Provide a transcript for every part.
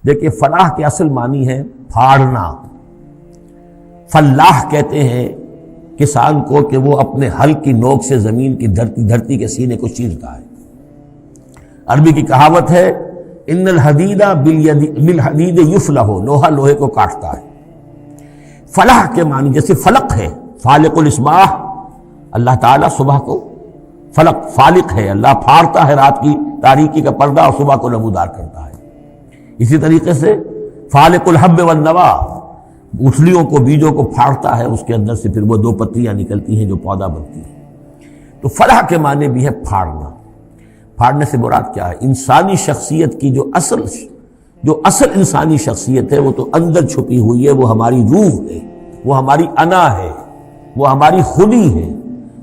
دیکھیے فلاح کے اصل معنی ہے پھاڑنا. فلاح کہتے ہیں کسان کو کہ وہ اپنے ہل کی نوک سے زمین کی دھرتی کے سینے کو چیرتا ہے. عربی کی کہاوت ہے ان الحدید بالحدید یفلح، لوہا لوہے کو کاٹتا ہے. فلاح کے معنی جیسے فلق ہے، فالق الاصباح، اللہ تعالیٰ صبح کو فلق فالق ہے، اللہ پھاڑتا ہے رات کی تاریکی کا پردہ اور صبح کو نمودار کرتا ہے. اسی طریقے سے فالق الحب والنوا، گٹھلیوں کو بیجوں کو پھاڑتا ہے، اس کے اندر سے پھر وہ دو پتیاں نکلتی ہیں جو پودا بنتی ہیں. تو فلاح کے معنی بھی ہے پھاڑنا. پھاڑنے سے مراد کیا ہے؟ انسانی شخصیت کی جو اصل انسانی شخصیت ہے وہ تو اندر چھپی ہوئی ہے، وہ ہماری روح ہے، وہ ہماری انا ہے، وہ ہماری خودی ہے.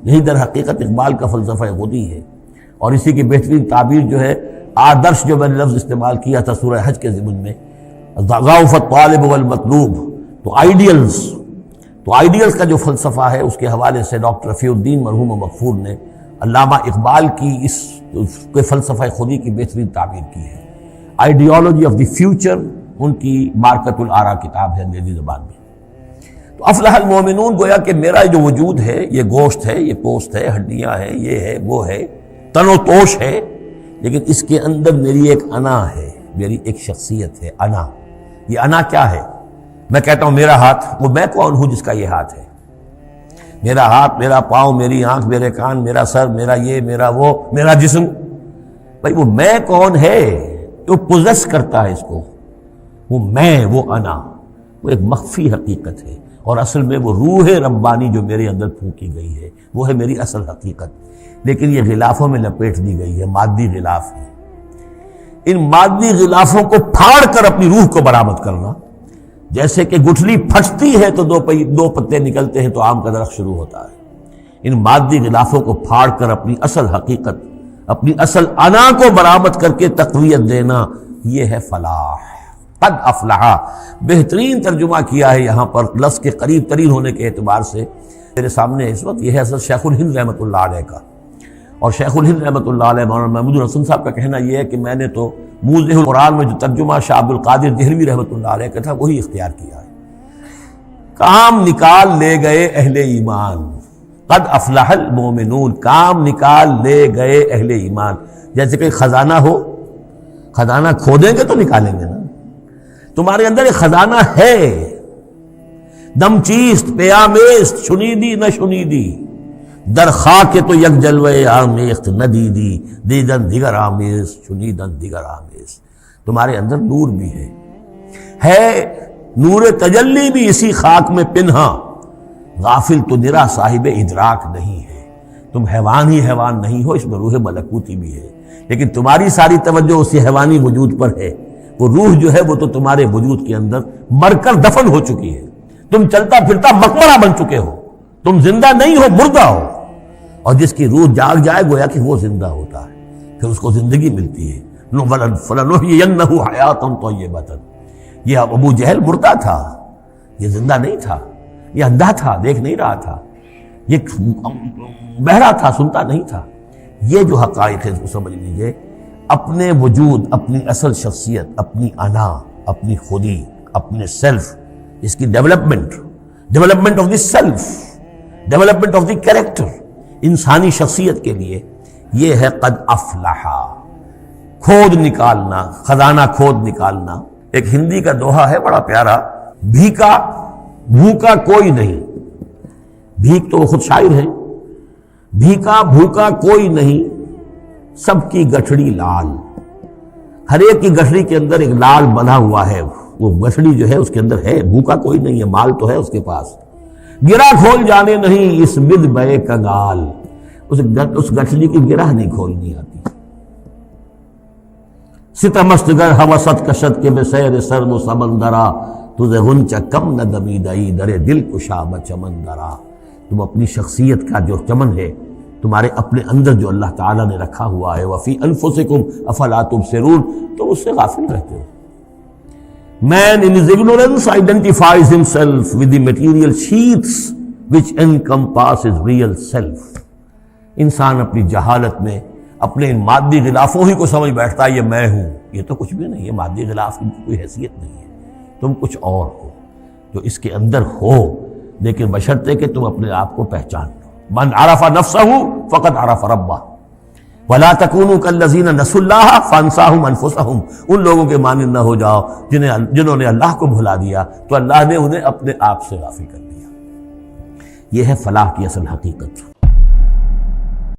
یہی در حقیقت اقبال کا فلسفہ خودی ہے. اور اسی کی بہترین تعبیر جو ہے آدرش، جو میں نے لفظ استعمال کیا تھا سورہ حج کے ضمن میں، ضعف الطالب والمطلوب، تو آئیڈیلز کا جو فلسفہ ہے اس کے حوالے سے ڈاکٹر رفیع الدین مرحوم و مغفور نے علامہ اقبال کی اس کے فلسفہ خودی کی بہترین تعبیر کی ہے. آئیڈیالوجی آف دی فیوچر ان کی مارکت الآراء کتاب ہے انگریزی زبان میں. تو افلح المومنون، گویا کہ میرا جو وجود ہے یہ گوشت ہے، یہ پوست ہے، ہڈیاں ہیں، یہ ہے، وہ ہے، تن و توش ہے، لیکن اس کے اندر میری ایک انا ہے، میری ایک شخصیت ہے. انا، یہ انا کیا ہے؟ میں کہتا ہوں میرا ہاتھ، وہ میں کون ہوں جس کا یہ ہاتھ ہے؟ میرا ہاتھ، میرا پاؤں، میری آنکھ، میرے کان، میرا سر، میرا یہ، میرا وہ، میرا جسم. بھائی وہ میں کون ہے جو پوزیس کرتا ہے اس کو؟ وہ میں، وہ انا، وہ ایک مخفی حقیقت ہے، اور اصل میں وہ روح ربانی جو میرے اندر پھونکی گئی ہے وہ ہے میری اصل حقیقت. لیکن یہ غلافوں میں لپیٹ دی گئی ہے، مادی غلاف ہے. ان مادی غلافوں کو پھاڑ کر اپنی روح کو برآمد کرنا، جیسے کہ گٹھلی پھٹتی ہے تو دو پتے نکلتے ہیں تو آم کا درخت شروع ہوتا ہے. ان مادی غلافوں کو پھاڑ کر اپنی اصل حقیقت، اپنی اصل انا کو برآمد کر کے تقویت دینا، یہ ہے فلاح. قد افلح، بہترین ترجمہ کیا ہے یہاں پر لفظ کے قریب ترین ہونے کے اعتبار سے. میرے سامنے اس وقت یہ ہے حضرت شیخ الہند رحمۃ اللہ علیہ کا، اور شیخ الہند رحمۃ اللہ علیہ مولانا محمود الحسن صاحب کا کہنا یہ ہے کہ میں نے تو موضح القرآن میں جو ترجمہ شاہ عبد القادر دہلوی رحمۃ اللہ علیہ کا تھا وہی اختیار کیا ہے. کام نکال لے گئے اہل ایمان، قد افلح المومنون، کام نکال لے گئے اہل ایمان. جیسے کہ خزانہ ہو، خزانہ کھودیں گے تو نکالیں گے نا. تمہارے اندر ایک خزانہ ہے، دم چیست پیامیست، شنیدی نہ شنیدی، در خاک تو یک جلوہ آمیخت نہ دیدی، دیدن دیگر آمیز، شنیدن دیگر آمیز. تمہارے اندر نور بھی ہے نور تجلی بھی اسی خاک میں پنہاں، غافل تو نرا صاحب ادراک نہیں ہے. تم حیوان ہی حیوان نہیں ہو، اس میں روح ملکوتی بھی ہے، لیکن تمہاری ساری توجہ اسی حیوانی وجود پر ہے. وہ روح جو ہے وہ تو تمہارے وجود کے اندر مر کر دفن ہو چکی ہے. تم چلتا پھرتا مقبرہ بن چکے ہو، تم زندہ نہیں ہو، مردہ ہو. اور جس کی روح جاگ جائے گویا کہ وہ زندہ ہوتا ہے، پھر اس کو زندگی ملتی ہے. فَلَنُحْيِيَنَّهُ حَيَاةً طَيِّبَةً. یہ ابو جہل مردہ تھا، یہ زندہ نہیں تھا، یہ اندھا تھا، دیکھ نہیں رہا تھا، یہ بہرا تھا، سنتا نہیں تھا. یہ جو حقائق ہے اس کو سمجھ لیجئے. اپنے وجود، اپنی اصل شخصیت، اپنی انا، اپنی خودی، اپنے سیلف، اس کی development of the self, development of the character, انسانی شخصیت کے لیے یہ ہے قد افلح. کھود نکالنا، خزانہ کھود نکالنا. ایک ہندی کا دوہا ہے بڑا پیارا، بھوکا کوئی نہیں. بھیک تو وہ خود شاعر ہے. بھیکا بھوکا کوئی نہیں، سب کی گٹھڑی لال. ہر ایک کی گٹھڑی کے اندر ایک لال بندھا ہوا ہے، وہ گٹھڑی جو ہے اس کے اندر ہے. بھوکا کوئی نہیں ہے، مال تو ہے اس کے پاس. گرہ کھول جانے نہیں اس بد بے کنگال، اس گٹھڑی کی گرہ نہیں کھولنی آتی. ستمست گر ہوست کشت کے بے سیر سرد و سمندرا، تجھے غنچہ کم نہ دمیدئی در دل کشا بچمندرا. تم اپنی شخصیت کا جو چمن ہے تمہارے اپنے اندر جو اللہ تعالیٰ نے رکھا ہوا ہے، وفی انفسکم افلا تبصرون، تم اس سے غافل رہتے ہو. Man in his ignorance identifies himself with the material sheaths which encompass his real self. انسان اپنی جہالت میں اپنے ان مادی غلافوں ہی کو سمجھ بیٹھتا ہے یہ میں ہوں، یہ تو کچھ بھی نہیں ہے، مادی غلاف کی کوئی حیثیت نہیں ہے، تم کچھ اور ہو جو اس کے اندر ہو، لیکن بشرطے کہ تم اپنے آپ کو پہچان لو۔ من عرف نفسہ فقد عرف ربہ ولا تکونوا کالذین نسوا اللہ فانساہم انفسہم، ان لوگوں کے مانند نہ ہو جاؤ جنہوں نے اللہ کو بھلا دیا تو اللہ نے انہیں اپنے آپ سے غافل کر دیا۔ یہ ہے فلاح کی اصل حقیقت۔